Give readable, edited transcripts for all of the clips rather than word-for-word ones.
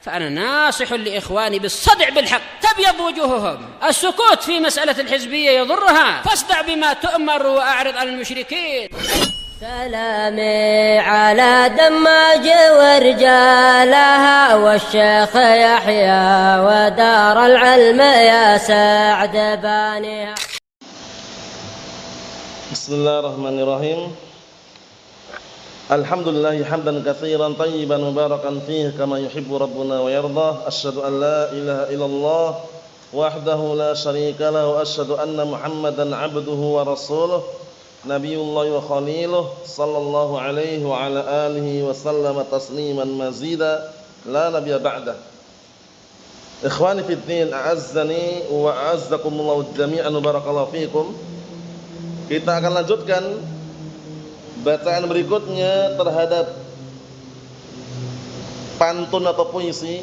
فأنا ناصح لإخواني بالصدع بالحق تبيض وجوههم. السكوت في مسألة الحزبية يضرها، فاصدع بما تؤمر وأعرض عن المشركين. سلامي على دماج ورجالها والشيخ يحيى ودار العلم يا سعد بانيها. Bismillahirrahmanirrahim. Alhamdulillah hamdan katsiran tayyiban mubarakan fihi kama yuhibbu rabbuna wa yardah. Asyhadu an la ilaha illallah wahdahu la syarika lahu wa asyhadu anna Muhammadan abduhu wa rasuluh nabiyullah wa khaliluh sallallahu alaihi wa ala alihi wa sallama tasliman mazida la nabiyya ba'dah. Ikhwani fid din, a'azzani wa a'azzakumullah jami'an barakallahu fikum. Kita akan lanjutkan bacaan berikutnya terhadap pantun atau puisi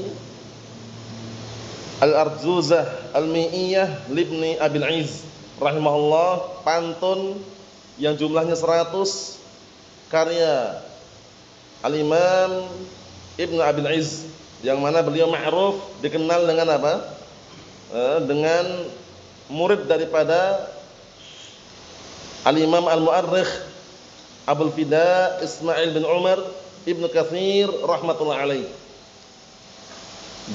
Al-Arjuzah Al-Mi'iyah Libni Abil Izz rahimahullah, pantun yang jumlahnya 100, karya Al-Imam Ibnu Abil Izz, yang mana beliau ma'ruf, dikenal dengan apa? Dengan murid daripada Al-Imam Al-Mu'arrikh Abul Fida Ismail bin Umar Ibnu Katsir rahmatullah alaih.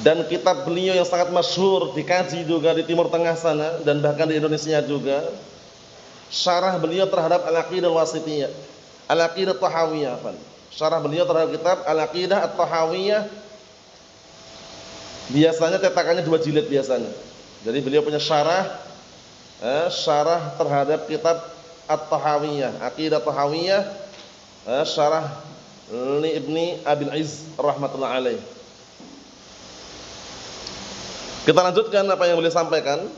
Dan kitab beliau yang sangat masyhur dikaji juga di Timur Tengah sana dan bahkan di Indonesia juga, syarah beliau terhadap Al-Aqidah Al-Wasithiyah, Al-Aqidah At-Tahawiyah. Syarah beliau terhadap kitab Al-Aqidah At-Tahawiyah biasanya cetakannya 2 jilid biasanya. Jadi beliau punya syarah terhadap kitab At-Tahawiyah, Aqidah Tahawiyah, syarah li Ibni Abil Izz rahmatullah alaih. Kita lanjutkan apa yang beliau sampaikan.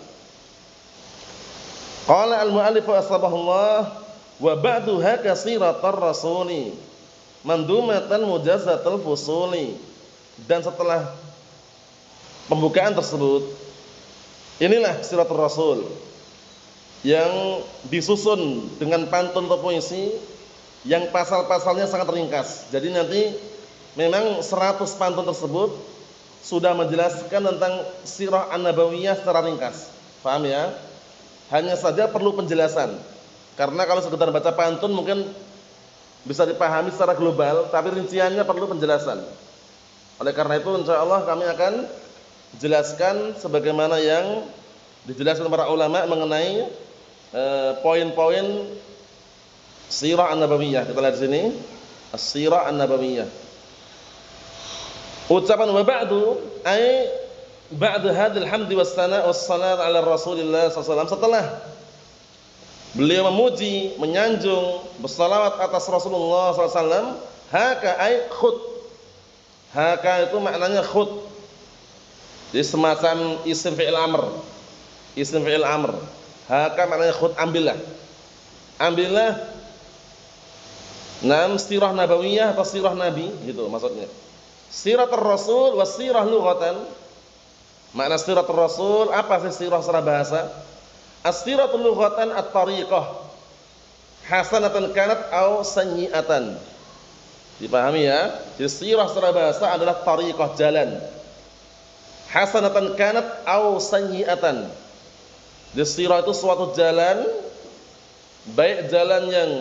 Qala al-mu'allif asbahullah wa ba'duha kasiratar rasuli mandumatan mujazzatul fusuli. Dan setelah pembukaan tersebut, inilah siratul rasul yang disusun dengan pantun atau puisi yang pasal-pasalnya sangat ringkas. Jadi nanti memang 100 pantun tersebut sudah menjelaskan tentang sirah an-nabawiyah secara ringkas. Paham ya? Hanya saja perlu penjelasan. Karena kalau sekedar baca pantun mungkin bisa dipahami secara global, tapi rinciannya perlu penjelasan. Oleh karena itu insyaallah kami akan jelaskan sebagaimana yang dijelaskan para ulama mengenai poin-poin sirah an-nabawiyah. Kita lihat di sini, as-sirah an-nabawiyah. Ucapan wa ba'du ay ba'da hadzal hamdi was sana was salat ala Rasulillah sallallahu alaihi wasallam, setelah beliau memuji, menyanjung, bersalawat atas Rasulullah sallallahu alaihi wasallam, haka ay khut. Haka itu maknanya khut. Jadi semacam isim fi'il amr. Isim fi'il amr. Haka maknanya khud, ambillah. Ambillah sirah nabawiyah atau sirah nabi, gitu maksudnya. Siratul rasul wa sirah lughatan. Makna siratul rasul, apa sih sirah secara bahasa? As-siratul lughatan at-tariqah hasanatan kanat aw sayyi'atan. Dipahami ya? Jadi sirah secara bahasa adalah tariqah, jalan. Hasanatan kanat aw sayyi'atan. Jadi sirah itu suatu jalan, baik jalan yang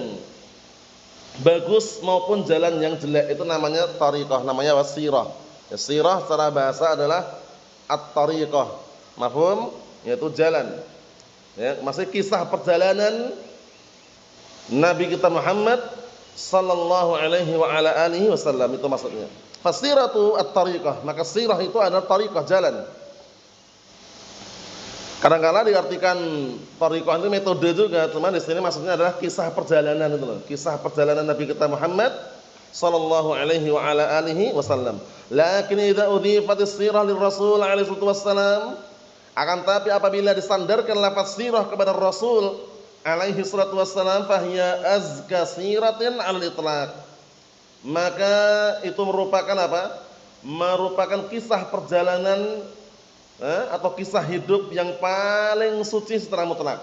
bagus maupun jalan yang jelek, itu namanya tariqah, namanya wasirah. Ya, sirah secara bahasa adalah at-tariqah. Mafhum? Yaitu jalan. Ya, maksudnya kisah perjalanan Nabi kita Muhammad sallallahu alaihi wa ala alihi wasallam, itu maksudnya. Fasiratu at-tariqah, maka sirah itu adalah tariqah, jalan. Kadang-kadang diartikan tariqah itu metode juga, cuma di sini maksudnya adalah kisah perjalanan itu loh. Kisah perjalanan Nabi kita Muhammad sallallahu alaihi wa ala alihi wasallam. Lakin idza udhifatis sirah lirrasul alaihi wassalam, akan tapi apabila disandarkan lafaz sirah kepada Rasul alaihi salatu wassalam, fahiya azka siratin al itlaq, maka itu merupakan apa? Merupakan kisah perjalanan atau kisah hidup yang paling suci secara mutlak.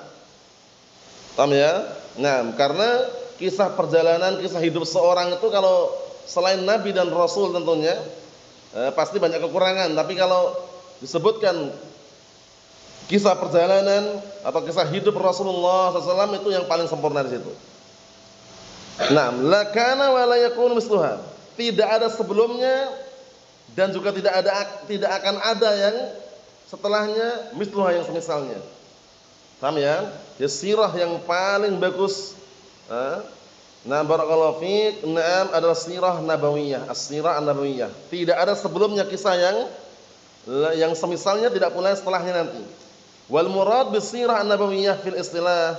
Paham ya? Nah, karena kisah perjalanan, kisah hidup seorang itu kalau selain Nabi dan Rasul tentunya, pasti banyak kekurangan, tapi kalau disebutkan kisah perjalanan atau kisah hidup Rasulullah SAW itu yang paling sempurna di situ. Naam, la kana wa la yakunu misluha. Tidak ada sebelumnya dan juga tidak akan ada yang setelahnya misluha yang semisalnya. Paham ya? Ya sirah yang paling bagus. Nah, barakallahu fiik, naam adalah sirah nabawiyah, as-sirah an-nabawiyah. Tidak ada sebelumnya kisah yang semisalnya, tidak pula setelahnya nanti. Wal murad bisirah an-nabawiyah fil istilah.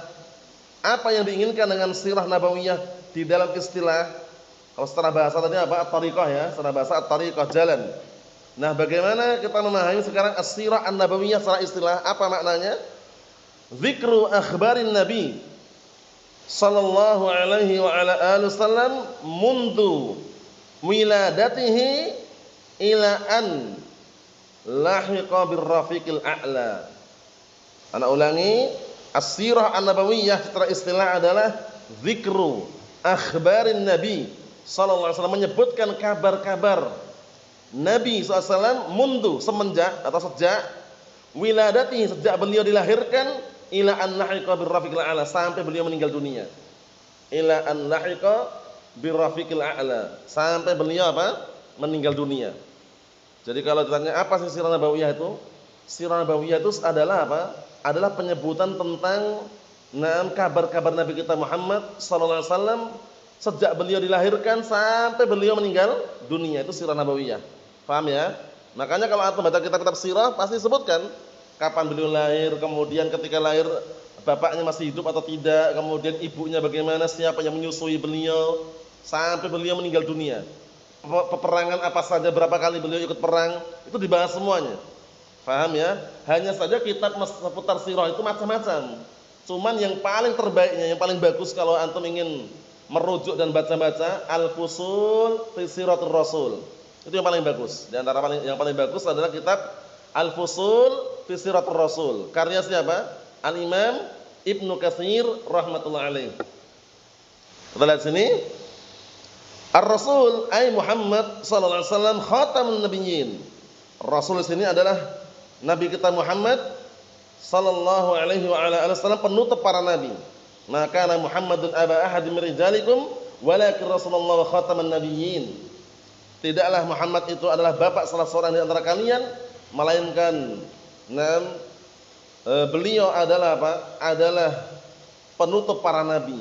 Apa yang diinginkan dengan sirah nabawiyah di dalam istilah? Kalau secara bahasa tadi apa? At-tariqah ya, secara bahasa at-tariqah, jalan. Nah, bagaimana kita memahami sekarang as-sirah an-nabawiyah secara istilah? Apa maknanya? Zikru akhbarin nabi sallallahu alaihi wa ala alihi wasallam mundu wiladatihi ila an lahiqa birrafiqil a'la. Ana ulangi, as-sirah an-nabawiyah secara istilah adalah zikru akhbarin nabi sallallahu alaihi wasallam, menyebutkan kabar-kabar Nabi SAW mundu semenjak atau sejak wiladati, sejak beliau dilahirkan, ila an lahiqa birrafiqil a'la, sampai beliau meninggal dunia. Ila an lahiqa birrafiqil a'la, sampai beliau apa? Meninggal dunia. Jadi kalau ditanya apa sih sirah nabawiyah itu? Sirah nabawiyah itu adalah apa? Adalah penyebutan tentang kabar-kabar Nabi kita Muhammad sallallahu alaihi wasallam sejak beliau dilahirkan sampai beliau meninggal dunia. Itu sirah nabawiyah. Paham ya? Makanya kalau antum baca kitab-kitab sirah pasti disebutkan kapan beliau lahir, kemudian ketika lahir bapaknya masih hidup atau tidak, kemudian ibunya bagaimana, siapa yang menyusui beliau sampai beliau meninggal dunia. Peperangan apa saja, berapa kali beliau ikut perang, itu dibahas semuanya. Paham ya? Hanya saja kitab seputar sirah itu macam-macam. Cuman yang paling terbaiknya, yang paling bagus kalau antum ingin merujuk dan baca-baca, Al-Fusul fi Siratul Rasul. Itu yang paling bagus. Di antara yang paling bagus adalah kitab Al-Fusul fi Siratul Rasul. Karya siapa? Al-Imam Ibnu Katsir rahmatullah alaih. Kita lihat sini. Ar-Rasul ay Muhammad sallallahu alaihi wasallam khatamun nabiyyin. Rasul di sini adalah Nabi kita Muhammad sallallahu alaihi wa ala alihi wasallam, penutup para nabi. Maka Muhammadun aba ahadin min rijalikum walakin Rasulullah khataman nabiyyin. Tidaklah Muhammad itu adalah bapak salah seorang di antara kalian, melainkan beliau adalah apa? Adalah penutup para nabi.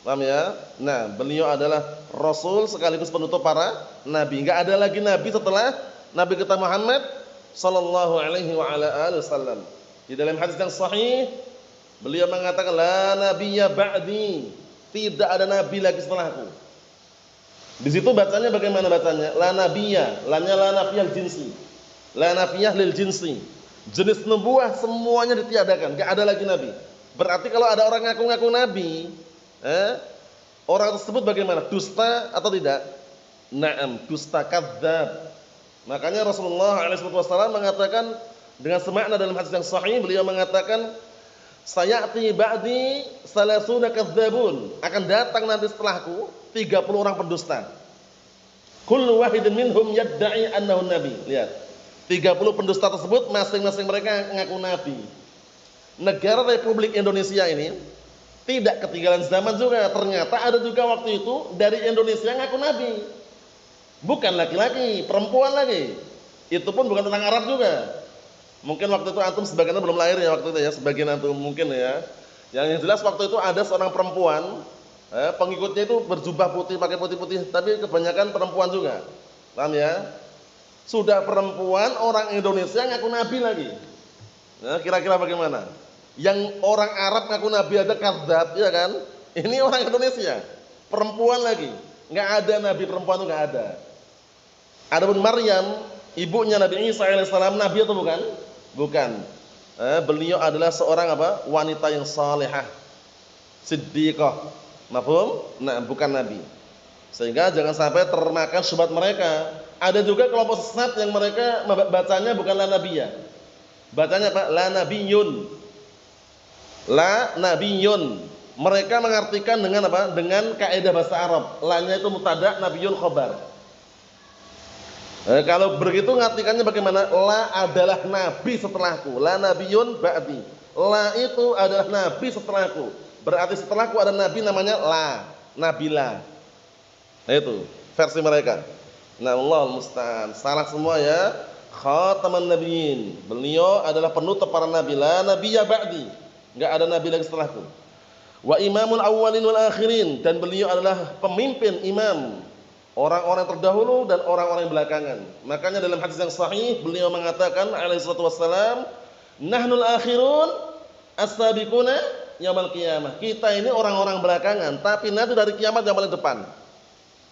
Paham ya? Nah, beliau adalah Rasul sekaligus penutup para nabi. Enggak ada lagi nabi setelah Nabi kita Muhammad sallallahu alaihi wa ala alihi wasallam. Di dalam hadis yang sahih, beliau mengatakan la nabiyya ba'di, tidak ada nabi lagi setelahku. Di situ bacanya bagaimana bacanya? La nabiyya, lanya la nafiyah jinsi. La nafiyah lil jinsi. Jenis nubuah semuanya ditiadakan, enggak ada lagi nabi. Berarti kalau ada orang ngaku-ngaku nabi, orang tersebut bagaimana? Dusta atau tidak? Naam, dusta, kadzdzab. Makanya Rasulullah SAW mengatakan dengan semakna dalam hadis yang sahih, beliau mengatakan sayati ba'di salasuna kadzdzabun, akan datang nanti setelahku 30 orang pendusta. Kullu wahidin minhum yadda'i annahu nabi. Lihat, 30 pendusta tersebut masing-masing mereka ngaku nabi. Negara Republik Indonesia ini tidak ketinggalan zaman juga. Ternyata ada juga waktu itu dari Indonesia ngaku nabi. Bukan laki-laki, perempuan lagi. Itu pun bukan tentang Arab juga. Mungkin waktu itu antum sebagian belum lahir ya waktu itu ya, sebagian antum mungkin ya. Yang jelas waktu itu ada seorang perempuan, pengikutnya itu berjubah putih, pakai putih-putih, tapi kebanyakan perempuan juga. Paham ya? Sudah perempuan, orang Indonesia ngaku nabi lagi. Nah, kira-kira bagaimana? Yang orang Arab ngaku nabi ada kadzdzab, ya kan? Ini orang Indonesia, perempuan lagi. Enggak ada nabi perempuan, itu enggak ada. Adapun Maryam, ibunya Nabi Isa alaihissalam, nabi atau bukan? Bukan. Beliau adalah seorang apa? Wanita yang salihah, siddiqah. Mafhum? Nah, bukan nabi. Sehingga jangan sampai termakan syubhat mereka. Ada juga kelompok sesat yang mereka bacanya bukan la nabiyya. Bacanya apa? La nabiyyun. La nabiyyun. Mereka mengartikan dengan apa? Dengan kaidah bahasa Arab. La-nya itu mubtada, nabiyyun khabar. Kalau begitu ngartikannya bagaimana? La adalah nabi setelahku, la nabiyun ba'di. La itu adalah nabi setelahku. Berarti setelahku ada nabi namanya la, nabila. Nah itu versi mereka. Nah, Allahul musta'an. Salah semua ya. Khataman nabiyyin. Beliau adalah penutup para nabi, la nabiyya ba'di. Enggak ada nabi lagi setelahku. Wa imamul awwalin wal akhirin, dan beliau adalah pemimpin imam orang-orang terdahulu dan orang-orang yang belakangan. Makanya dalam hadis yang sahih beliau mengatakan alaihi salatu wassalam, nahnul akhirun as-sabiquna yaumil qiyamah. Kita ini orang-orang belakangan, tapi nanti dari kiamat yang paling depan.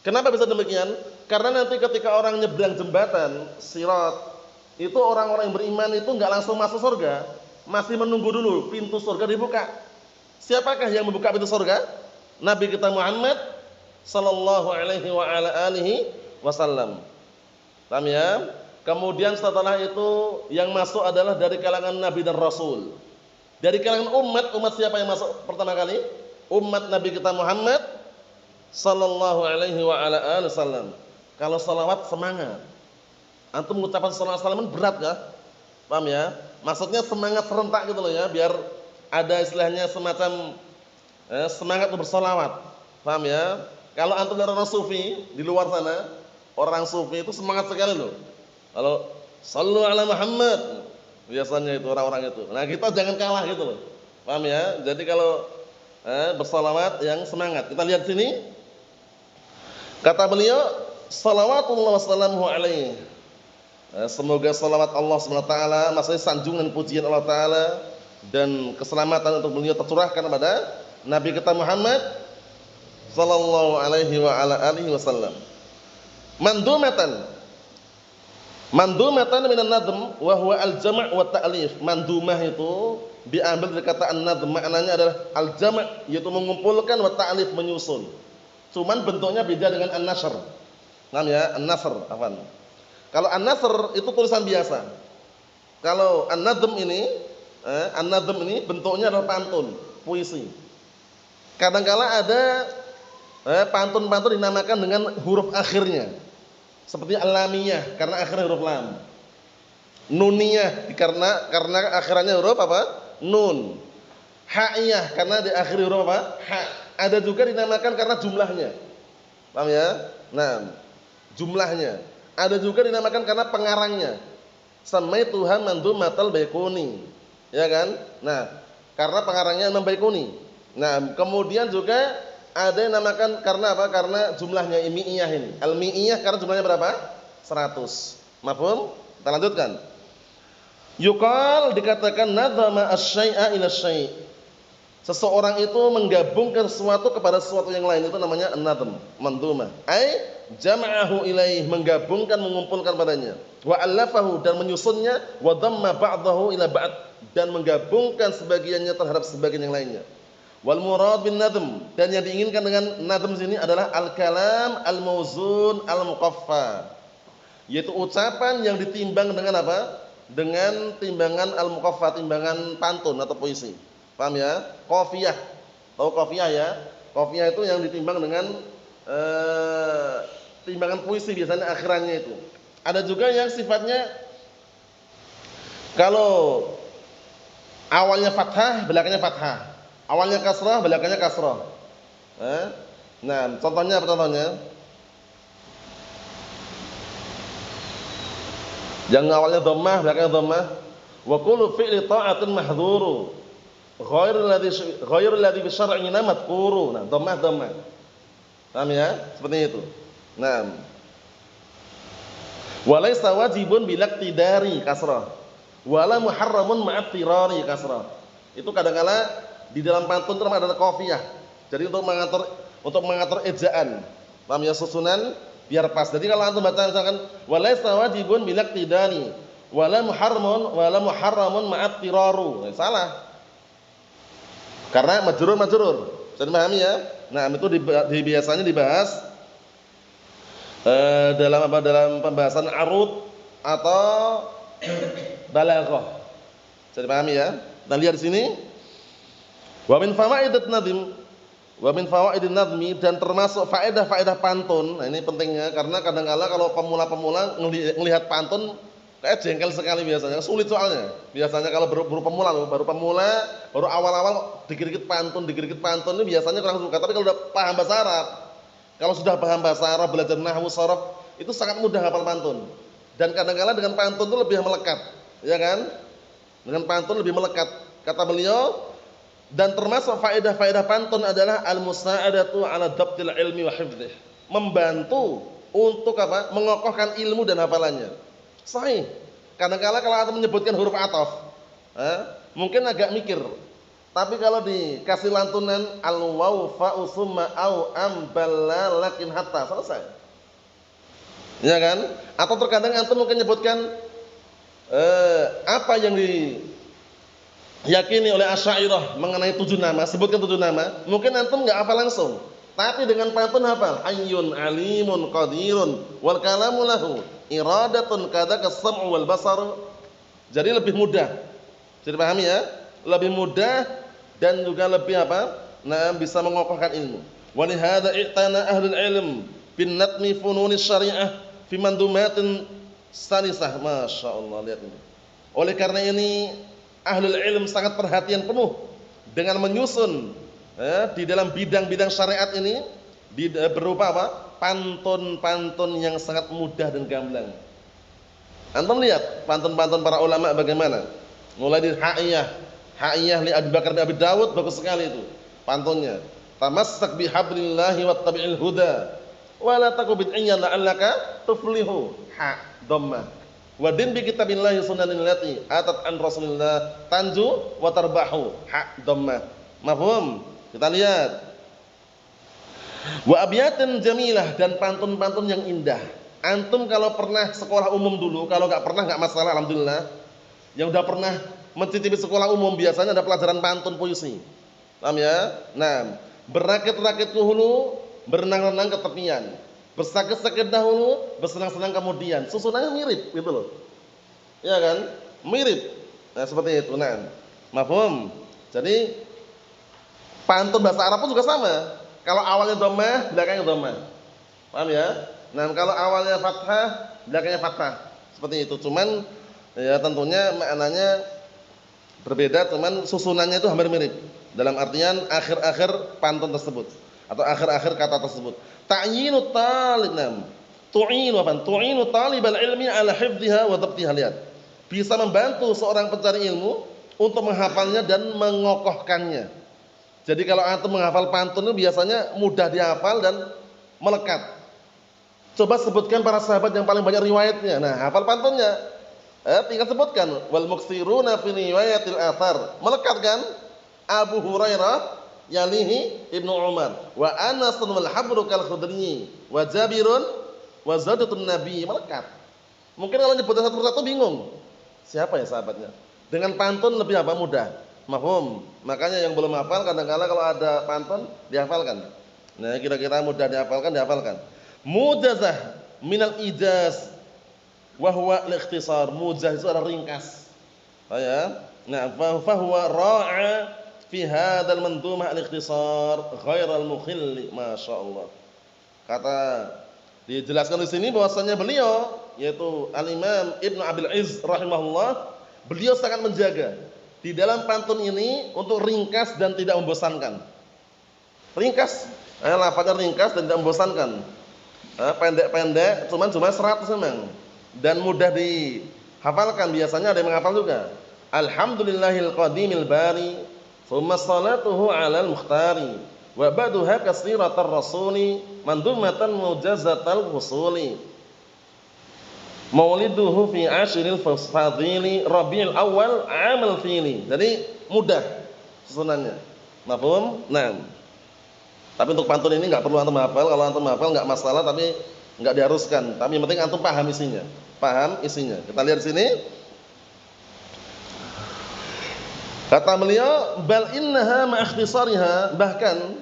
Kenapa bisa demikian? Karena nanti ketika orang nyebrang jembatan Sirat, itu orang-orang yang beriman itu enggak langsung masuk surga, masih menunggu dulu pintu surga dibuka. Siapakah yang membuka pintu surga? Nabi kita Muhammad sallallahu alaihi wa ala alihi wasallam. Paham ya? Kemudian setelah itu yang masuk adalah dari kalangan nabi dan rasul. Dari kalangan umat siapa yang masuk pertama kali? Umat Nabi kita Muhammad sallallahu alaihi wa ala alihi wasallam. Kalau salawat semangat. Antum mengucapkan salawat salaman berat enggak? Paham ya? Maksudnya semangat serentak gitu loh ya, biar ada istilahnya semacam semangat untuk bersolawat. Paham ya? Kalau antum dari orang sufi di luar sana, orang sufi itu semangat sekali loh. Kalau sallu ala Muhammad, biasanya itu orang-orang itu. Nah, kita jangan kalah gitu loh. Paham ya? Jadi kalau bersolawat yang semangat. Kita lihat sini. Kata beliau, salawatullah wassalamuhu alaihi. Semoga salawat Allah SWT, maksudnya sanjungan pujian Allah Ta'ala dan keselamatan untuk beliau tercurahkan kepada Nabi kita Muhammad sallallahu alaihi wa ala alihi wasallam. Mandumatan minan nadm wa huwa al-jam' wa ta'lif. Mandumah itu diambil dari kata an-nadm, maknanya adalah al-jam', yaitu mengumpulkan, wa ta'lif menyusun. Cuman bentuknya beda dengan an-nashr. Paham ya? An-nasr, afwan. Kalau an-nasr itu tulisan biasa. Kalau an-nadm ini bentuknya adalah pantun, puisi. Kadang-kala ada pantun-pantun dinamakan dengan huruf akhirnya. Seperti al-lamiyah karena akhirnya huruf lam. Nuniyah karena akhirannya huruf apa? Nun. Ha'iyah karena di akhir huruf apa? Ha. Ada juga dinamakan karena jumlahnya. Paham ya? Nah, jumlahnya. Ada juga dinamakan karena pengarangnya. Samaituha mandumatal baikuni. Ya kan? Nah, karena pengarangnya Imam Baikuni. Nah, kemudian juga ada yang namakan karena apa? Karena jumlahnya mi'iyah ini. Al-mi'iyah karena jumlahnya berapa? 100. Mafhum? Kita lanjutkan. Yuqal dikatakan nadzama asy-syai'a ila syai'. Seseorang itu menggabungkan sesuatu kepada sesuatu yang lain, itu namanya an-nadhm, mandhumah. Ai jama'ahu ilaih, menggabungkan, mengumpulkan padanya. Wa allafahu, dan menyusunnya, wa dhamma ba'dahu ila ba'd, dan menggabungkan sebagiannya terhadap sebagian yang lainnya. Wal murad bin nadhm, dan yang diinginkan dengan nadhm sini adalah al-kalam al-mawzun al-muqaffa, yaitu ucapan yang ditimbang dengan apa? Dengan timbangan al-muqaffa, timbangan pantun atau puisi. Paham ya? Qafiyah. Tahu qafiyah ya? Qafiyah itu yang ditimbang dengan timbangan puisi, biasanya akhirannya itu. Ada juga yang sifatnya kalau awalnya fathah, belakangnya fathah. Awalnya kasrah, belakangnya kasrah. Nah, contohnya apa contohnya? Yang awalnya dhammah, belakangnya dhammah. Wa kullu fi'li ta'atin mahdhuru. Ghairul ladzi bi syar'ina madhkuru. Nah, dhammah. Paham ya? Seperti itu. Nah. Wa laysa wajibun bil iqtidari kasrah. Wala muharramun ma'at tirari kasrah. Itu kadang-kala di dalam pantun itu ada qafiyah. Jadi untuk mengatur ejaan. Paham ya, susunan biar pas. Jadi kalau antum baca misalkan wa laysa wajibun bil iqtidari wala muharramun ma'at tiraru. Salah. Karena majrur. Jadi pahami ya? Nah, itu biasanya dibahas dalam pembahasan arud atau balaghah. Jadi pahami ya? Kita lihat di sini. Wa min fawaidat nadhim, Wa min fawaidin nadmi, dan termasuk faedah-faedah pantun. Nah, ini pentingnya karena kadang-kala kalau pemula-pemula ngelihat pantun kayak jengkel sekali biasanya, sulit soalnya. Biasanya kalau baru pemula loh, baru awal-awal dikit-dikit pantun ini biasanya kurang suka. Tapi kalau udah paham bahasa Arab, kalau sudah paham bahasa Arab, belajar nahwu sharaf, itu sangat mudah hafal pantun. Dan kadang-kala dengan pantun itu lebih melekat, ya kan? Dengan pantun lebih melekat. Kata beliau, dan termasuk faedah-faedah pantun adalah al-musa'adatu 'ala dhabtil ilmi wa hifdzih. Membantu untuk apa? Mengokohkan ilmu dan hafalannya. Sahih. Kadang-kala kalau antum menyebutkan huruf ataf, mungkin agak mikir. Tapi kalau dikasih lantunan al-waw fa'u summa au am balla lakin hatta, selesai. Ya kan? Atau terkadang antum mungkin menyebutkan apa yang diyakini oleh Asy'ariyah mengenai 7 nama, sebutkan 7 nama, mungkin antum enggak hafal langsung, tapi dengan pantun hafal. Hayyun alimun qadirun wal kalamu lahu iradatun kadaka sam'u wal basar. Jadi lebih mudah. Jadi pahami ya? Lebih mudah dan juga lebih apa? Nah, bisa mengokohkan ilmu. Wa li hadza i'tana ahlul ilm bin natmi fununis syariah fi mandumatin salisah. Masyaallah, lihat ini. Oleh karena ini ahlul ilm sangat perhatian penuh dengan menyusun di dalam bidang-bidang syariat ini berupa apa? Pantun-pantun yang sangat mudah dan gamblang. Antum lihat pantun-pantun para ulama bagaimana? Mulai dari Ha'iyah li Abi Bakar bin Abi Dawud, bagus sekali itu pantunnya. Tamassak bihablillahi wattabi'il huda wa la taku bid'iyyan la'allaka tuflihu. Dhammah. Wa din bi kitabillahi sunnanin lati atat an Rasulillah tanju wa tarbahu. Dhammah. Mafhum? Kita lihat. Wa abyatin jamilah, dan pantun-pantun yang indah. Antum kalau pernah sekolah umum dulu, kalau enggak pernah enggak masalah, alhamdulillah. Yang udah pernah mencicipi sekolah umum biasanya ada pelajaran pantun puisi. Paham ya? Nah, berakit-rakit ke hulu, berenang-renang ke tepian. Bersakit-sakit dahulu, bersenang-senang kemudian. Susunannya mirip gitu loh. Ya kan? Mirip. Nah, seperti itu. Nah, mafhum. Jadi pantun bahasa Arab pun juga sama. Kalau awalnya dhammah, belakangnya dhammah. Paham ya? Nah, kalau awalnya fathah, belakangnya fathah. Seperti itu. Cuman ya tentunya maknanya berbeda, cuman susunannya itu hampir mirip. Dalam artian akhir-akhir pantun tersebut atau akhir-akhir kata tersebut. Ta'yinu talib, tu'inu talibal ilmi ala hifdhiha wa dhabtiha. Lihat. Bisa membantu seorang pencari ilmu untuk menghafalnya dan mengokohkannya. Jadi kalau antum menghafal pantun itu biasanya mudah dihafal dan melekat. Coba sebutkan para sahabat yang paling banyak riwayatnya. Nah, hafal pantunnya. Tinggal sebutkan wal muksiruna fi riwayatil athar. Melekat kan? Abu Hurairah yalihi Ibnu Umar wa Anas wal Habru kal Khudri wa Jabirun wa Zadatun Nabi. Melekat. Mungkin kalau nyebutnya satu persatu bingung. Siapa ya sahabatnya? Dengan pantun lebih apa? Mudah. Mafhum. Makanya yang belum hafal kadang-kala kalau ada pantun dihafalkan. Nah, kira-kira mudah dihafalkan. Mujazah minal ijaz wa huwa al-ikhtisar. Mujaz itu adalah ringkas. Ya. Nah, fa huwa ra'a fi hadzal mandumah al-ikhtisar ghairal mukhilli. Masyaallah. Kata dijelaskan di sini bahwasanya beliau yaitu Al-Imam Ibnu Abil Izz rahimahullah, beliau sangat menjaga di dalam pantun ini untuk ringkas dan tidak membosankan. Ringkas, lafaznya ringkas dan tidak membosankan. Pendek-pendek, cuma 100 memang. Dan mudah dihafalkan, biasanya ada yang menghafal juga. Alhamdulillahil qadimil bari, tsumma salatuhu 'alal mukhtari, wa ba'daha kasiratar rasuli, mandumatan mujazatal husuli. Mauliduhu fi ashril fadhili Rabiul Awal amal fili. Jadi mudah susunannya. Mafhum? Nah. Tapi untuk pantun ini enggak perlu antum hafal. Kalau antum hafal enggak masalah, tapi enggak diharuskan. Tapi yang penting antum paham isinya. Paham isinya. Kita lihat sini. Kata beliau, bal innaha ma ikhtisariha, bahkan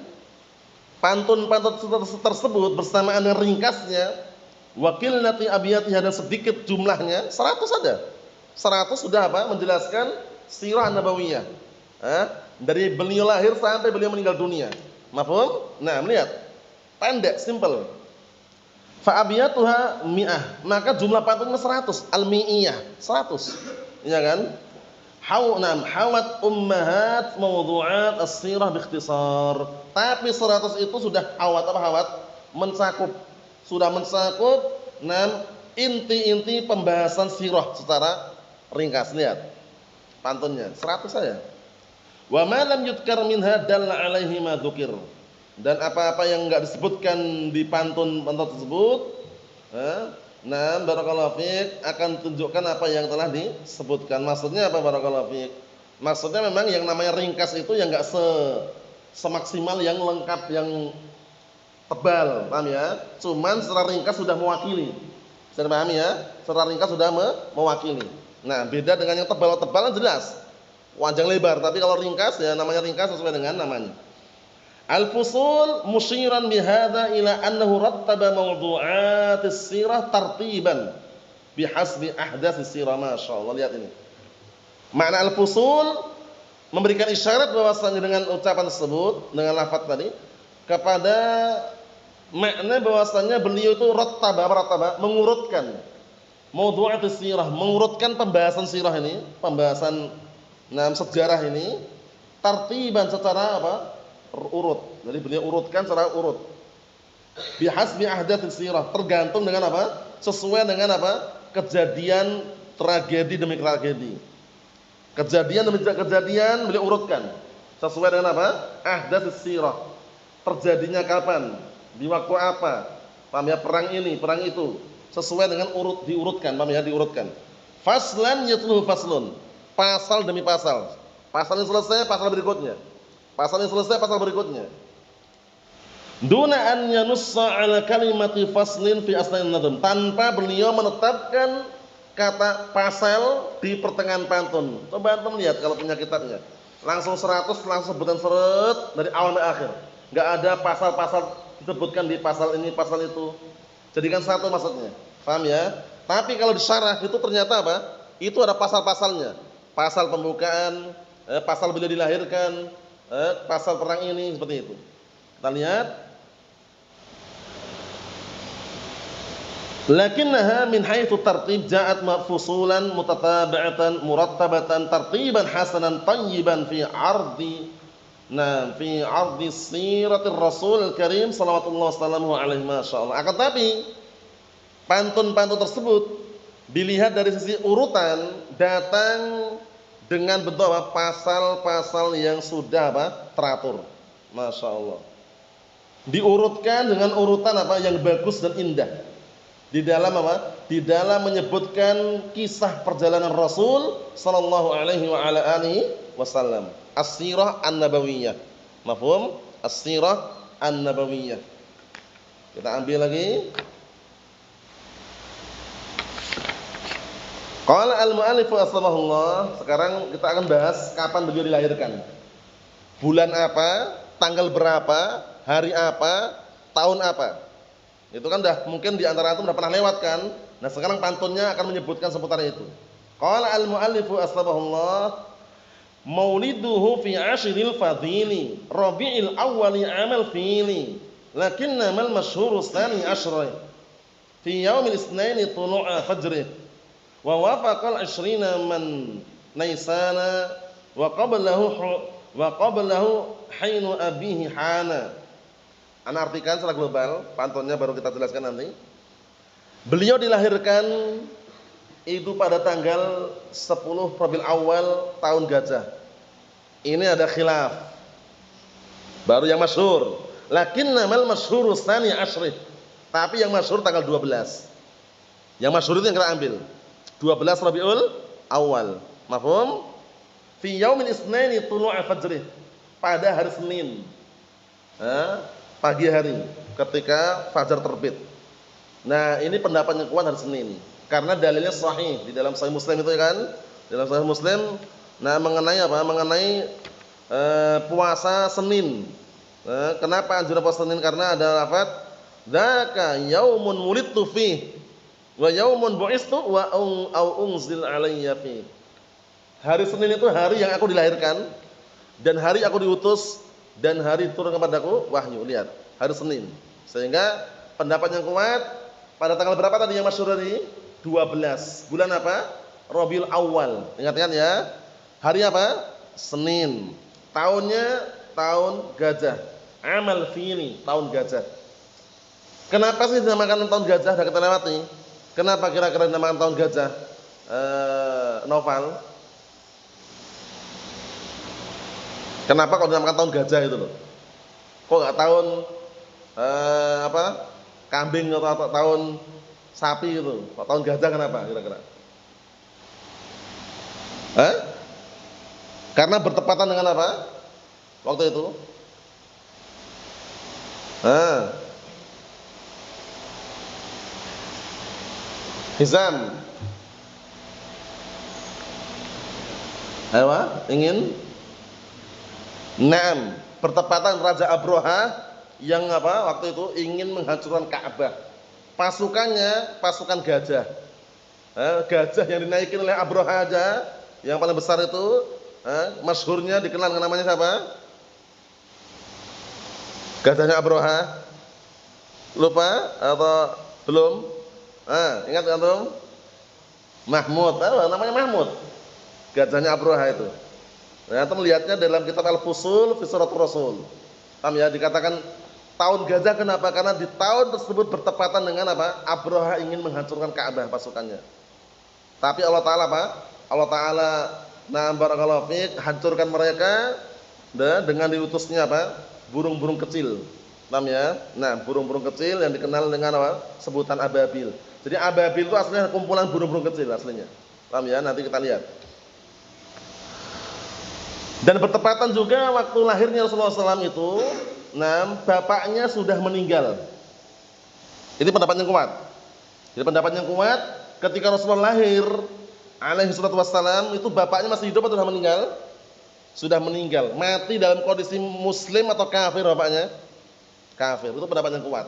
pantun-pantun tersebut bersamaan dengan ringkasnya, wakil nati abiyatiha, dan sedikit jumlahnya, 100 ada. 100 sudah apa? Menjelaskan sirah nabawiyah. Dari beliau lahir sampai beliau meninggal dunia. Mafhum? Nah, melihat. Pendek, simple. Fa abiyatuha mi'ah, maka jumlah pantunnya 100, al-mi'iyah, 100. Iya kan? Hawat ummahat mawdu'at as-sirah biikhtisar. Tapi 100 itu sudah hawat? Mencakup. Sudah mencakup inti-inti pembahasan sirah secara ringkas. Lihat. Pantunnya 100 saja. Wa ma lam yudkar minha dalla 'alaihi ma dzukir. Dan apa-apa yang enggak disebutkan di pantun tersebut, barakallahu fiik, akan tunjukkan apa yang telah disebutkan. Maksudnya apa barakallahu fiik? Maksudnya memang yang namanya ringkas itu yang enggak semaksimal yang lengkap, yang tebal, paham ya? Cuman secara ringkas sudah mewakili. Bisa dipahami ya? Secara ringkas sudah mewakili. Nah, beda dengan yang tebal-tebal jelas. Panjang lebar, tapi kalau ringkas ya namanya ringkas sesuai dengan namanya. Al-fusul musyiran bihadza ila annahu rattaba mawdu'atis sirah tartiban bihasbi ahdatsis sirah. Masyaallah, lihat ini. Makna al-fusul memberikan isyarat bahwasanya dengan ucapan tersebut, dengan lafaz tadi, kepada makna bahwasanya beliau itu rattaba mengurutkan mawdu'atis sirah, mengurutkan pembahasan sirah ini, pembahasan sejarah ini tartiban secara urut. Jadi beliau urutkan secara urut. Bihasbi ahdatsis sirah, tergantung dengan apa? Sesuai dengan apa? Kejadian tragedi demi tragedi. Kejadian demi kejadian beliau urutkan. Sesuai dengan apa? Ahdatsis sirah. Terjadinya kapan? Di waktu apa? Paham ya? Perang ini, perang itu. Sesuai dengan diurutkan, paham ya? Diurutkan. Faslan yatluhu faslun. Pasal demi pasal. Pasal yang selesai, pasal berikutnya. Pasal yang selesai, pasal berikutnya. Duna an yanussa ala kalimati faslin fi asnain nadhm, tanpa beliau menetapkan kata pasal di pertengahan pantun. Coba antum lihat kalau punya kitabnya. Langsung 100, langsung sebutan seret dari awal sampai akhir. Enggak ada pasal-pasal disebutkan di pasal ini, pasal itu. Jadikan satu maksudnya. Paham ya? Tapi kalau disyarah itu ternyata apa? Itu ada pasal-pasalnya. Pasal pembukaan, pasal beliau dilahirkan, pasal perang ini, seperti itu. Kita lihat. Lakinnaha min haitsu tartib ja'at fusulan mutatabi'atan murattabatan tartiban hasanan tayyiban fi 'ardi siratir Rasul Karim sallallahu wasallam alaihi masyaallah. Akan tapi pantun-pantun tersebut dilihat dari sisi urutan datang dengan bentuk apa? Pasal-pasal yang sudah teratur. Masya Allah. Diurutkan dengan urutan yang bagus dan indah. Di dalam Di dalam menyebutkan kisah perjalanan Rasul sallallahu alaihi wa ala alihi wasallam. As-sirah an-nabawiyah. Mafhum? As-sirah an-nabawiyah. Kita ambil lagi. Qala al-mu'allif rahimahullah. Sekarang kita akan bahas kapan beliau dilahirkan. Bulan apa, tanggal berapa, hari apa, tahun apa. Itu kan mungkin di antara antum udah pernah lewat kan. Nah, sekarang pantunnya akan menyebutkan seputar itu. Qala al-mu'allif rahimahullah, mauliduhu fi ashril fadhili Rabi'il awwali amal fili lakinnamal masyhuru tsani asyra fi yaumil itsnaini tulu'a fajrih wa wafaqal 'ishrina man naisana wa qablahu hainu abihi hana. Ana artikan secara global, pantunnya baru kita jelaskan nanti. Beliau dilahirkan itu pada tanggal 10 Rabiul Awal tahun Gajah. Ini ada khilaf. Baru yang masyhur. Lakinnamal masyhuru tsani asyri. Tapi yang masyhur tanggal 12. Yang masyhur itu yang kita ambil. 12 Rabiul Awal. Mafhum? Fi yaumil itsnaini tulu'a fajrih. Pada hari Senin. Pagi hari ketika fajar terbit. Nah, ini pendapatnya kuat hari Senin karena dalilnya sahih di dalam Sahih Muslim itu kan. Dalam Sahih Muslim mengenai apa? Mengenai puasa Senin. Kenapa anjuran puasa Senin? Karena ada lafaz dzaka yaumun wulidtu fi wa yaumun bu'istu wa unzil alayya fi. Hari Senin itu hari yang aku dilahirkan dan hari aku diutus dan hari turun kepadaku wahyu. Lihat, hari Senin. Sehingga pendapat yang kuat pada tanggal berapa tadi yang masyhur tadi? 12. Bulan apa? Rabiul Awal. Ingat-ingat ya. Hari apa? Senin. Tahunnya tahun gajah. Amal fili, tahun gajah. Kenapa sih dinamakan tahun gajah? Sudah kita lewati. Kenapa kira-kira dinamakan tahun gajah? Novel. Kenapa kok dinamakan tahun gajah itu loh? Kok nggak tahun kambing atau tahun sapi itu? Kok tahun gajah kenapa kira-kira? Karena bertepatan dengan apa? Waktu itu. Hizam. Ayo, ingin? Naam, bertepatan Raja Abroha yang apa? Waktu itu ingin menghancurkan Ka'bah. Pasukannya pasukan gajah. Gajah yang dinaikin oleh Abroha aja, yang paling besar itu, masyhurnya dikenal dengan namanya siapa? Gajahnya Abroha. Lupa atau belum? Ingat antum? Mahmud. Namanya Mahmud. Gajahnya Abroha itu. Nah, antum melihatnya dalam kitab Al-Fusul fi Suratul Rasul. Paham ya? Dikatakan tahun gajah kenapa? Karena di tahun tersebut bertepatan dengan apa? Abroha ingin menghancurkan Ka'bah pasukannya. Tapi Allah Ta'ala apa? Allah Ta'ala barakallahu fiik, hancurkan mereka dengan diutusnya apa? Burung-burung kecil. Paham ya? Nah, burung-burung kecil yang dikenal dengan apa? Sebutan ababil. Jadi ababil itu aslinya kumpulan burung-burung kecil aslinya. Paham ya? Nanti kita lihat. Dan bertepatan juga waktu lahirnya Rasulullah SAW itu, bapaknya sudah meninggal. Ini pendapat yang kuat. Jadi pendapat yang kuat, ketika Rasulullah lahir, alaihi salatu wassalam, itu bapaknya masih hidup atau sudah meninggal? Sudah meninggal. Mati dalam kondisi muslim atau kafir bapaknya? Kafir. Itu pendapat yang kuat.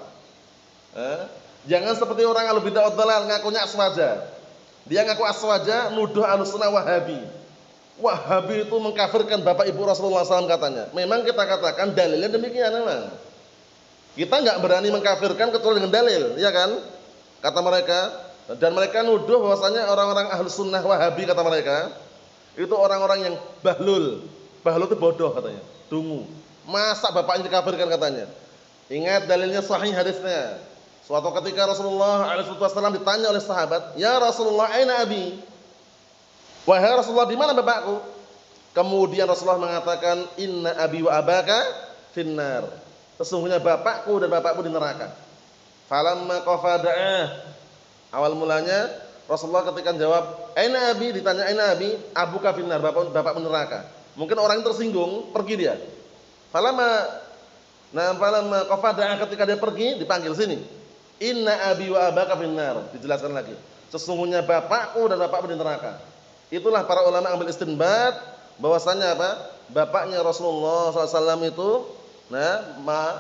Jangan seperti orang ahlu bid'ah dhalal ngakunya aswaja. Dia ngaku aswaja, nuduh Ahlussunnah Wahabi. Wahabi itu mengkafirkan bapak ibu Rasulullah SAW katanya. Memang kita katakan dalilnya demikian memang. Kita nggak berani mengkafirkan kecuali dengan dalil, ya kan? Kata mereka. Dan mereka nuduh bahwasanya orang-orang Ahlussunnah Wahabi kata mereka itu orang-orang yang bahlul. Bahlul itu bodoh katanya, dungu. Masa bapaknya dikafirkan katanya? Ingat dalilnya sahih hadisnya. Suatu ketika Rasulullah SAW ditanya oleh sahabat, "Ya Rasulullah, aina abi?" Wahai Rasulullah, di mana bapakku? Kemudian Rasulullah mengatakan, "Inna abi wa abaka finnar." Sesungguhnya bapakku dan bapakmu di neraka. Falamma qafada'ah. Awal mulanya Rasulullah ketika jawab, "Aina abi?" ditanya, "Aina abi?" "Abuka finnar." Bapakmu neraka. Mungkin orang tersinggung, pergi dia. Falamma qafada'ah, ketika dia pergi, dipanggil sini. "Inna abi wa abaka finnar." Dijelaskan lagi. Sesungguhnya bapakku dan bapakmu di neraka. Itulah para ulama ambil istinbat bahwasanya apa? Bapaknya Rasulullah SAW itu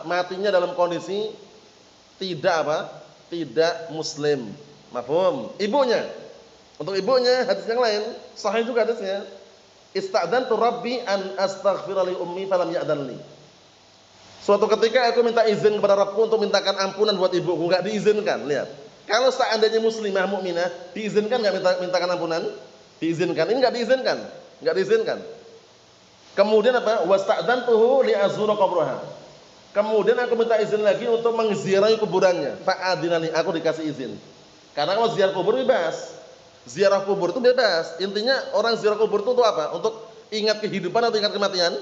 matinya dalam kondisi tidak apa? Tidak muslim. Mafhum? Ibunya. Untuk ibunya hadis yang lain sahih juga hadisnya. Ista'dzantu rabbi an astaghfira li ummi falam ya'dhanli. Suatu ketika aku minta izin kepada Rabbku untuk mintakan ampunan buat ibuku, enggak diizinkan. Lihat. Kalau seandainya muslimah mukminah, diizinkan enggak mintakan ampunan? Diizinkan. Ini enggak diizinkan. Enggak diizinkan. Kemudian apa? Wasta'dzantuhu li azura qabraha. Kemudian aku minta izin lagi untuk mengziarahi kuburannya. Fa'adinani, aku dikasih izin. Karena kalau ziarah kubur bebas. Ziarah kubur itu bebas. Intinya orang ziarah kubur itu untuk apa? Untuk ingat kehidupan atau ingat kematian?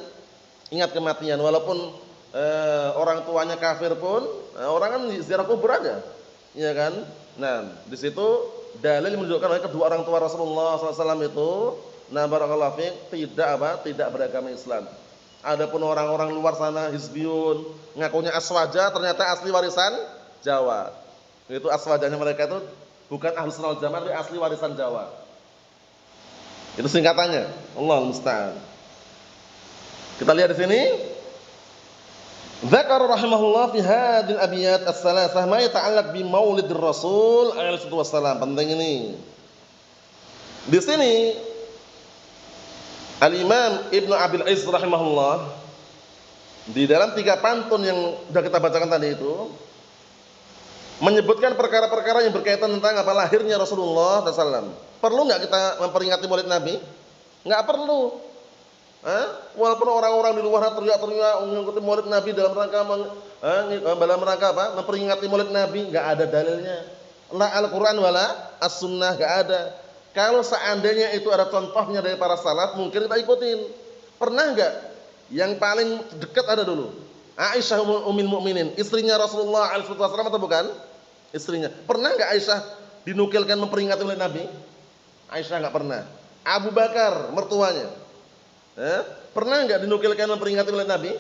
Ingat kematian. Walaupun orang tuanya kafir pun, orang kan ziarah kubur aja. Iya kan? Nah, di situ dalil menunjukkan bahwa kedua orang tua Rasulullah SAW itu, barakallahu fiik, tidak beragama Islam. Adapun orang-orang luar sana hizbiyun, ngakunya aswaja, ternyata asli warisan Jawa. Itu aswajanya mereka itu bukan Ahlussunnah wal Jamaah, tapi asli warisan Jawa. Itu singkatannya. Allahu musta'an. Kita lihat di sini. Dzakar rahimahullah fi hadhil abiyat as-salasah ma yata'allaq bi maulidir Rasul alaihi wasallam. Penting ini. Di sini Al-Imam Ibnu Abil Izz rahimahullah Di dalam 3 pantun yang sudah kita bacakan tadi itu menyebutkan perkara-perkara yang berkaitan tentang apa lahirnya Rasulullah SAW. Perlu nggak kita memperingati Maulid Nabi? Nggak perlu. Walaupun orang-orang di luar teriak-teriak mengikuti Maulid Nabi dalam rangka apa? Memperingati Maulid Nabi, nggak ada dalilnya. La Al-Quran wala As-Sunnah, nggak ada. Kalau seandainya itu ada contohnya dari para salaf, mungkin kita ikutin. Pernah nggak? Yang paling dekat ada dulu Aisyah Ummul Mukminin, istrinya Rasulullah SAW atau bukan? Istrinya. Pernah nggak Aisyah dinukilkan memperingati Maulid Nabi? Aisyah nggak pernah. Abu Bakar mertuanya, pernah nggak dinukilkan memperingati Maulid Nabi?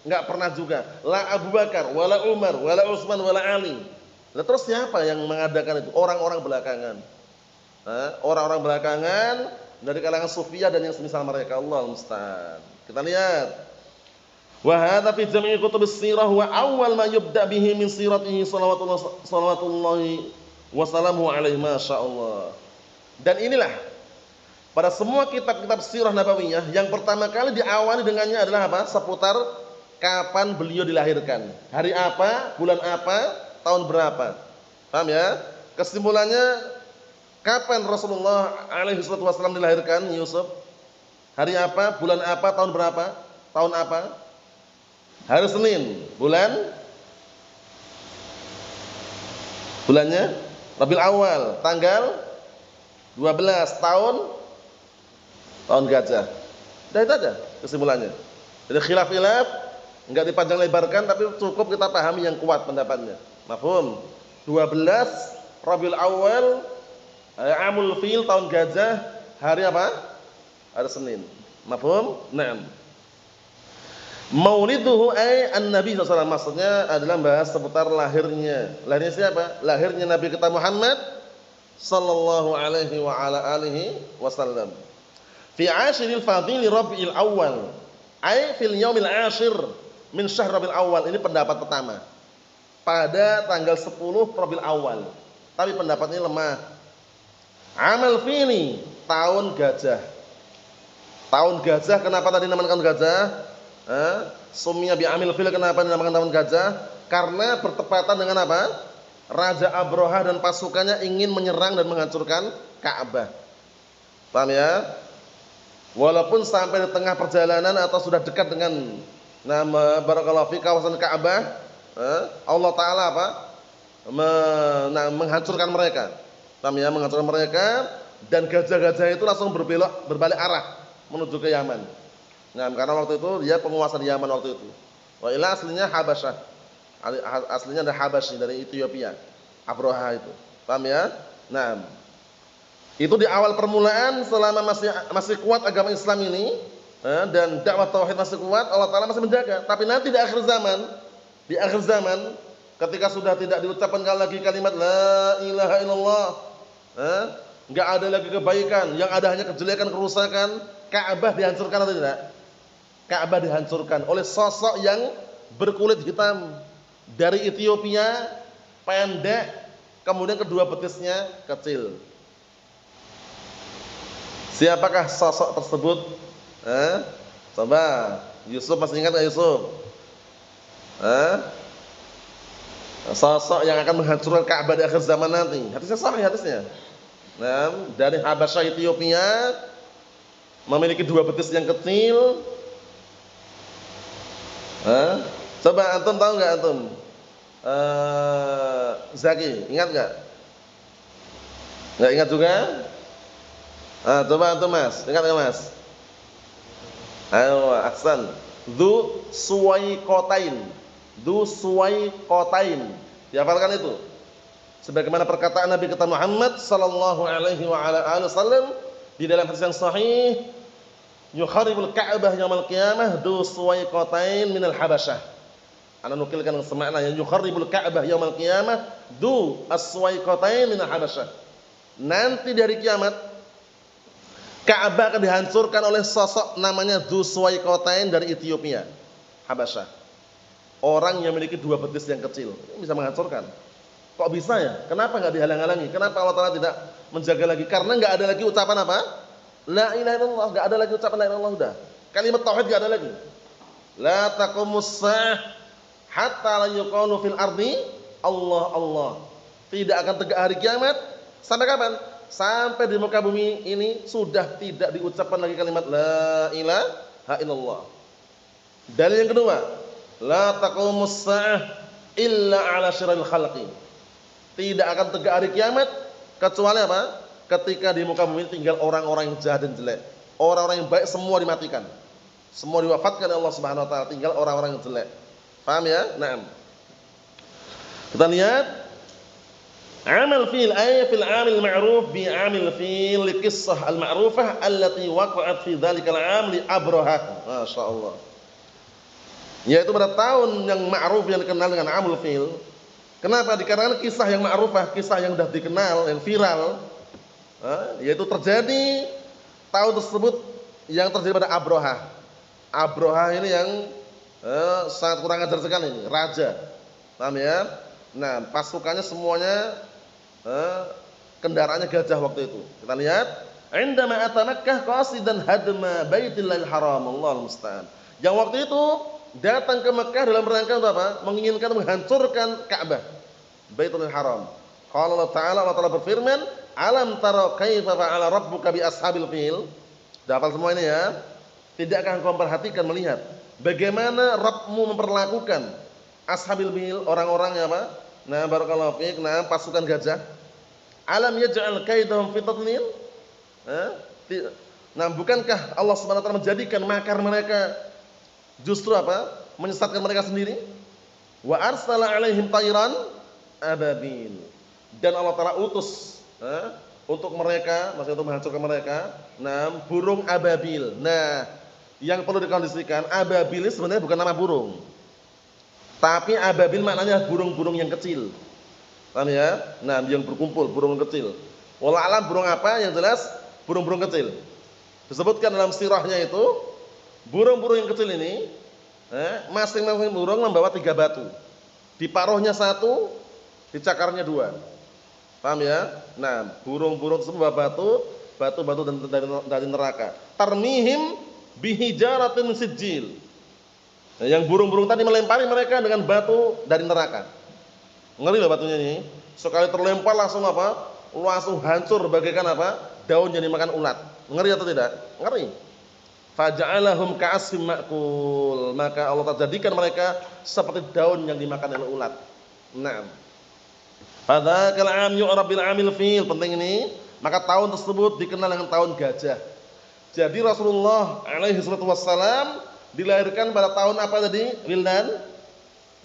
Nggak pernah juga. La Abu Bakar, wala Umar, wala Utsman, wala Ali. Nah, terus siapa yang mengadakan itu? Orang-orang belakangan. Orang-orang belakangan dari kalangan Sufiyah dan yang semisal mereka. Allah musta'an. Kita lihat. Wa hadza fi jami' kutubis sirah wa awwal ma yubda bihi min siratihi salawatullahi wa salamuhu alaihi masyaallah. Dan inilah pada semua kitab-kitab sirah nabawiyah yang pertama kali diawali dengannya adalah apa? Seputar kapan beliau dilahirkan. Hari apa, bulan apa, tahun berapa. Paham ya? Kesimpulannya kapan Rasulullah alaihi wasallam dilahirkan, Yusuf? Hari apa, bulan apa, tahun berapa? Tahun apa? Hari Senin, bulannya Rabiul Awal, tanggal 12, tahun gajah. Dah itu aja kesimpulannya. Jadi khilaf-khilaf enggak dipanjang lebarkan, tapi cukup kita pahami yang kuat pendapatnya. Mafhum? 12 Rabiul Awal, Amul Fil, tahun gajah, hari apa? Hari Senin. Mafhum? Naam. Mauliduhu ay an-nabi sallallahu alaihi wasallam, maksudnya adalah bahas seputar lahirnya. Lahirnya siapa? Lahirnya Nabi kita Muhammad sallallahu alaihi wa ala alihi wasallam. Fi ashiril fadhil Rabiul Awal, ay fil yaumil ashir min syahr Rabiul Awal. Ini pendapat pertama. Pada tanggal 10 Rabiul Awal. Tapi pendapat ini lemah. Amal fili, tahun gajah. Tahun gajah, kenapa tadi dinamakan gajah? Summiya bi amil fil, kenapa dinamakan tahun gajah? Karena bertepatan dengan apa? Raja Abraha dan pasukannya ingin menyerang dan menghancurkan Ka'bah. Paham ya? Walaupun sampai di tengah perjalanan atau sudah dekat dengan barakallahu fi kawasan Ka'bah, Allah Ta'ala apa? Menghancurkan mereka. Paham ya? Menghancurkan mereka, dan gajah-gajah itu langsung berbalik arah menuju ke Yaman. Nah, karena waktu itu dia penguasa di Yaman waktu itu. Wa ila aslinya Habasyah. Aslinya dari Habasyi, dari Ethiopia. Abraha itu. Paham ya? Nah, itu di awal permulaan selama masih kuat agama Islam ini, dan dakwah tauhid masih kuat, Allah Taala masih menjaga. Tapi nanti di akhir zaman, ketika sudah tidak diucapkan lagi kalimat la ilaha illallah, enggak ada lagi kebaikan, yang ada hanya kejelekan, kerusakan, Ka'bah dihancurkan atau tidak? Ka'bah dihancurkan oleh sosok yang berkulit hitam dari Ethiopia, pendek, kemudian kedua betisnya kecil. Siapakah sosok tersebut? Coba Yusuf, masih ingat enggak Yusuf? Sosok yang akan menghancurkan Ka'bah di akhir zaman nanti. Hadisnya sahih hadisnya. Nah, dari Habasyah Ethiopia, memiliki dua betis yang kecil. Coba antum tahu nggak antum? Zaki, ingat nggak? Nggak ingat juga? Coba antum Mas, ingat nggak Mas? Ayo, Ahsan. Dzu Suwaikotain. Dihafalkan itu. Sebagaimana perkataan Nabi kita Muhammad sallallahu alaihi wa ala alihi wasallam di dalam hadis yang sahih, yukharibul Ka'bah yaumil qiyamah dzu Suwaikotain minal Habasyah. Ana nukilkan semakna yang yukharibul Ka'bah yaumil qiyamah dzu as-Suwaikotain minal Habasyah. Nanti dari kiamat Ka'bah akan dihancurkan oleh sosok namanya dzu Suwaikotain dari Ethiopia, Habasyah. Orang yang memiliki dua betis yang kecil, bisa menghancurkan. Kok bisa ya? Kenapa enggak dihalang-halangi? Kenapa Allah Taala tidak menjaga lagi? Karena enggak ada lagi ucapan apa? La ilaha illallah, enggak ada lagi ucapan la ilaha illallah udah. Kalimat tauhid enggak ada lagi. La taqumus sa'ah hatta la yuqalu fil ardi Allah Allah. Tidak akan tegak hari kiamat sampai kapan? Sampai di muka bumi ini sudah tidak diucapkan lagi kalimat la ilaha illallah. Dalil yang kedua, la taqumus sa'ah illa ala syirril khalqi. Tidak akan tegak hari kiamat kecuali apa? Ketika di muka bumi tinggal orang-orang yang jahat dan jelek. Orang-orang yang baik semua dimatikan. Semua diwafatkan oleh Allah Subhanahu wa taala, tinggal orang-orang yang jelek. Paham ya? Naam. Kita lihat amal fi'il ay fil 'amil ma'ruf bi 'amil fi'il li qissah al-ma'rufah allati waqa'at fi dzalikal 'am li Abrahah. Masyaallah. Yaitu pada tahun yang ma'ruf yang dikenal dengan amul fi'il. Kenapa? Dikarenakan kisah yang ma'rufah, kisah yang sudah dikenal, yang viral, yaitu terjadi tahun tersebut yang terjadi pada Abrahah. Abrahah ini yang sangat kurang ajar sekali ini, raja. Paham ya? Nah, pasukannya semuanya kendaraannya gajah waktu itu. Kita lihat, "Indama ata Makkah qasidan hadma Baitillahil Haram." Allahul musta'an. Yang waktu itu datang ke Mekah dalam rangka untuk apa? Menginginkan menghancurkan Ka'bah, Baitullah Haram. Qala Allah Ta'ala, Allah Ta'ala berfirman, "Alam tara kaifa fa'ala rabbuka bi ashabil fil?" Hafal semua ini ya. Tidakkah engkau memperhatikan, melihat bagaimana Rabbmu memperlakukan ashabil fil, orang-orangnya apa? Nah, barakallahu fiik, nah pasukan gajah. Alam yaj'al kaidahum fi tadlil? Nah, bukankah Allah Subhanahu wa taala menjadikan makar mereka justru apa? Menyesatkan mereka sendiri? Wa arsala 'alaihim tayran ababil. Dan Allah Taala utus untuk mereka, maksudnya untuk menghancurkan mereka, nah burung ababil. Nah, yang perlu dikondisikan, ababil ini sebenarnya bukan nama burung. Tapi ababil maknanya burung-burung yang kecil. Paham ya? Nah, yang berkumpul, burung kecil. Wallahu alam burung apa? Yang jelas burung-burung kecil. Disebutkan dalam sirahnya itu, burung-burung yang kecil ini, masing-masing burung membawa 3 batu. Di paruhnya 1, di cakarnya 2. Paham ya? Nah, burung-burung tersebut membawa batu-batu dari neraka. Tarmihim bihijaratin sijil. Nah, yang burung-burung tadi melempari mereka dengan batu dari neraka. Ngeri loh batunya ini. Sekali terlempar langsung apa? Langsung hancur bagaikan apa? Daun yang dimakan ulat. Ngeri atau tidak? Ngeri. Faja'alahum ka'asfim ma'kul. Maka Allah jadikan mereka seperti daun yang dimakan oleh ulat. Naam. Fadzakal 'am yu'rab bil 'amil fil. Penting ini. Maka tahun tersebut dikenal dengan tahun gajah. Jadi Rasulullah alaihi salatu wassalam dilahirkan pada tahun apa tadi? Wildan?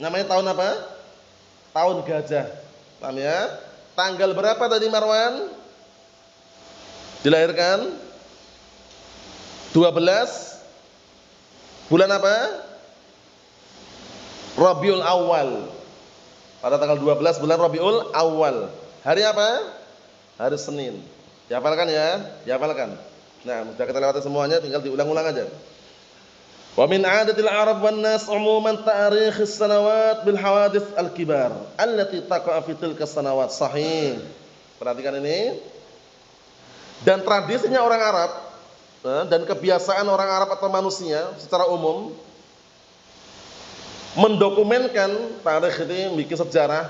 Namanya tahun apa? Tahun gajah. Paham ya? Tanggal berapa tadi Marwan? Dilahirkan 12 bulan apa? Rabiul Awal. Pada tanggal 12 bulan Rabiul Awal. Hari apa? Hari Senin. Dihafalkan ya? Dihafalkan. Nah, sudah kita lewati semuanya, tinggal diulang-ulang aja. Wa min 'adatil Arab wan nas 'umuman ta'rikhis sanawat bil hawadits al-kibar allati taqa'a fi tilka sanawat. Sahih. Perhatikan ini. Dan tradisinya orang Arab dan kebiasaan orang Arab atau manusia secara umum mendokumenkan tarikh ini, membuat sejarah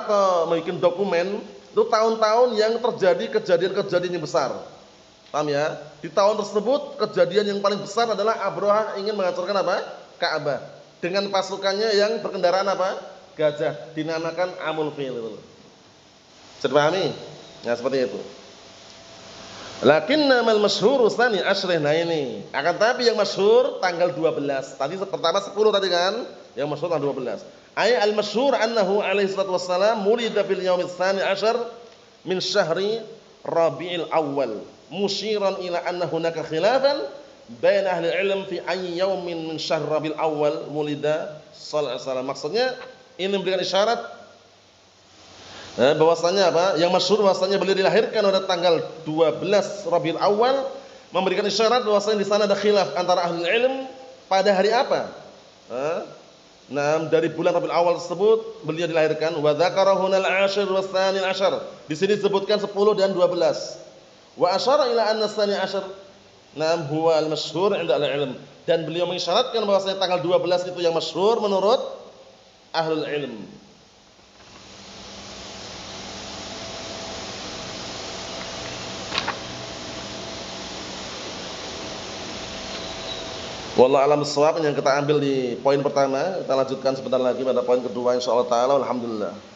atau membuat dokumen itu tahun-tahun yang terjadi kejadian-kejadian yang besar. Paham ya? Di tahun tersebut kejadian yang paling besar adalah Abrahah ingin menghancurkan apa? Ka'bah dengan pasukannya yang berkendaraan apa? Gajah, dinamakan Amul Fil itu. Bisa dipahami? Nah, seperti itu. Lakinnamal masyhur tsani asyrih. Nah ini. Akan tapi yang masyhur tanggal 12. Tadi pertama 10 tadi kan? Yang masyhur tanggal 12. Ay al-masyhur annahu alaihi salatu wassalam mulida fil yaumil tsani asyar min syahri Rabiul Awal. Musyiran ila anna hunaka khilafan baina ahli ilm fi ayyi yaumin min syahr Rabiul Awal mulida sallallahu alaihi wasallam. Maksudnya ini memberikan isyarat bahwasanya apa? Yang masyhur bahwasanya beliau dilahirkan pada tanggal 12 Rabiul Awal, memberikan isyarat bahwasanya di sana ada khilaf antara ahli ilm pada hari apa? Nah, dari bulan Rabiul Awal tersebut beliau dilahirkan. Wa dzakara hunal 'ashir was tsanil 'ashar. Di sini disebutkan 10 dan 12. Wa asyara ila anna tsani 'ashar. Naam huwa al-masyhur 'inda al-'ilm. Dan beliau mengisyaratkan bahwasanya tanggal 12 itu yang masyhur menurut ahlul ilm. Wallahu a'lam bishawab. Yang kita ambil di poin pertama, kita lanjutkan sebentar lagi pada poin kedua insyaallah taala. Alhamdulillah.